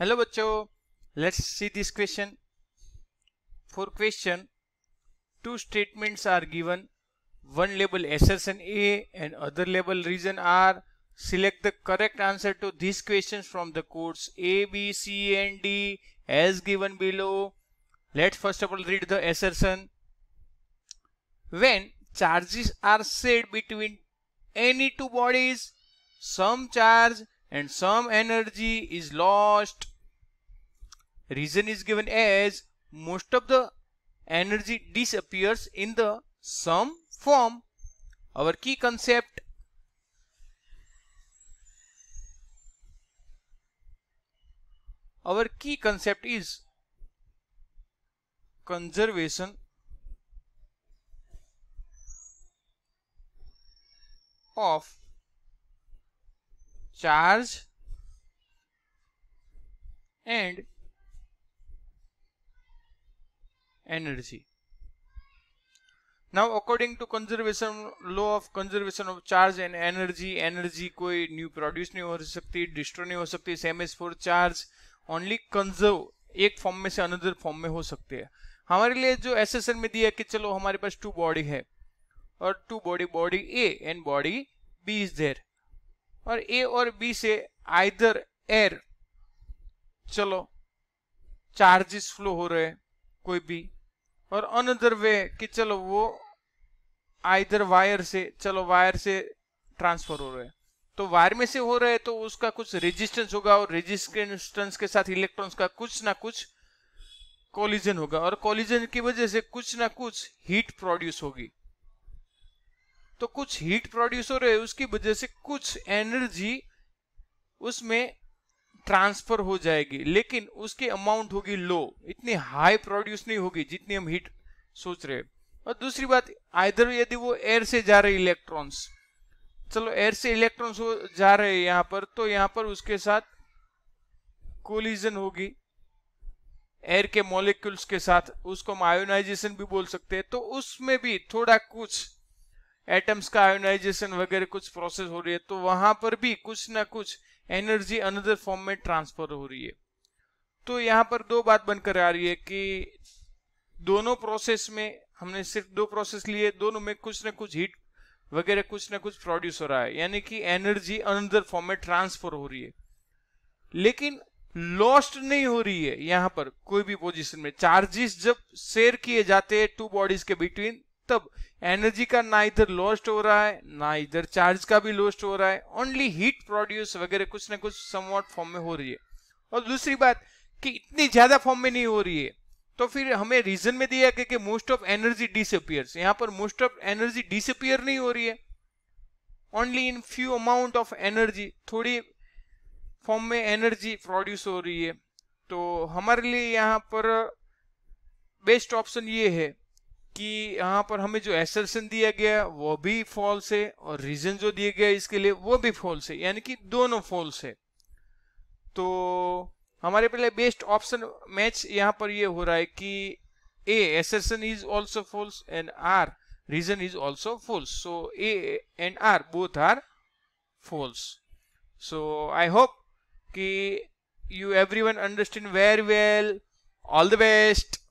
Hello बच्चों, let's see this question. For question, two statements are given. One label assertion A and other label reason R. Select the correct answer to these questions from the codes A, B, C and D as given below. Let's first of all read the assertion. When charges are shared between any two bodies, some charge and some energy is lost. Reason is given as most of the energy disappears in the sum form. Our key concept is conservation of charge and energy. Now according to conservation law of conservation of charge and energy कोई new produce नहीं हो सकती, destroy नहीं हो सकती. Same as for charge, only conserve एक form में से अनदर फॉर्म में हो सकते हैं. हमारे लिए जो एसेसन में दिया कि चलो हमारे पास टू बॉडी है और two body A and body B is there, और ए और बी से आइदर एयर, चलो चार्जेस फ्लो हो रहे हैं कोई भी, और अनदर वे कि चलो वो आइदर वायर से, चलो वायर से ट्रांसफर हो रहे हैं. तो वायर में से हो रहे हैं तो उसका कुछ रेजिस्टेंस होगा और रेजिस्टेंस के साथ इलेक्ट्रॉन्स का कुछ ना कुछ कोलिजन होगा, और कोलिजन की वजह से कुछ ना कुछ हीट प्रोड्यूस होगी. तो कुछ हीट प्रोड्यूस हो रहे है, उसकी वजह से कुछ एनर्जी उसमें ट्रांसफर हो जाएगी, लेकिन उसकी अमाउंट होगी लो, इतनी हाई प्रोड्यूस नहीं होगी जितनी हम हीट सोच रहे हैं. और दूसरी बात, आइदर यदि वो एयर से जा रहे इलेक्ट्रॉन्स, चलो एयर से इलेक्ट्रॉन्स जा रहे हैं यहां पर, तो यहां पर उसके साथ कोलिजन होगी एयर के मॉलिक्यूल्स के साथ, उसको हम आयोनाइजेशन भी बोल सकते हैं. तो उसमें भी थोड़ा कुछ एटम्स का आयोनाइजेशन वगैरह कुछ प्रोसेस हो रही है, तो वहां पर भी कुछ ना कुछ एनर्जी अनदर फॉर्म में ट्रांसफर हो रही है. तो यहां पर दो बात बनकर आ रही है कि दोनों प्रोसेस में हमने सिर्फ दो प्रोसेस लिए, दोनों में कुछ ना कुछ हीट वगैरह कुछ ना कुछ प्रोड्यूस हो रहा है, यानी कि एनर्जी अनदर फॉर्म में ट्रांसफर हो रही है, लेकिन लॉस्ट नहीं हो रही है. यहां पर कोई भी पोजीशन में चार्जेस जब शेयर किए जाते हैं टू बॉडीज के बिटवीन, तब एनर्जी का ना इधर लॉस्ट हो रहा है ना इधर चार्ज का भी लॉस्ट हो रहा है, ओनली हीट प्रोड्यूस वगैरह कुछ ना कुछ समवॉट फॉर्म में हो रही है. और दूसरी बात कि इतनी ज्यादा फॉर्म में नहीं हो रही है, तो फिर हमें रीजन में दिया कि मोस्ट ऑफ एनर्जी डिसअपियर्स. यहां पर मोस्ट ऑफ एनर्जी डिसअपियर नहीं हो रही है, only in few amount of energy, थोड़ी फॉर्म में एनर्जी प्रोड्यूस हो रही है. तो हमारे लिए यहां पर बेस्ट ऑप्शन ये है कि यहां पर हमें जो एसर्शन दिया गया वो भी फॉल्स है, और रीजन जो दिया गया इसके लिए वो भी फॉल्स है, यानी कि दोनों फॉल्स है. तो हमारे पहले बेस्ट ऑप्शन मैच यहां पर ये हो रहा है कि A assertion is also false and R reason is also false. So A and R both are false. So I hope कि you everyone understand very well. All the best.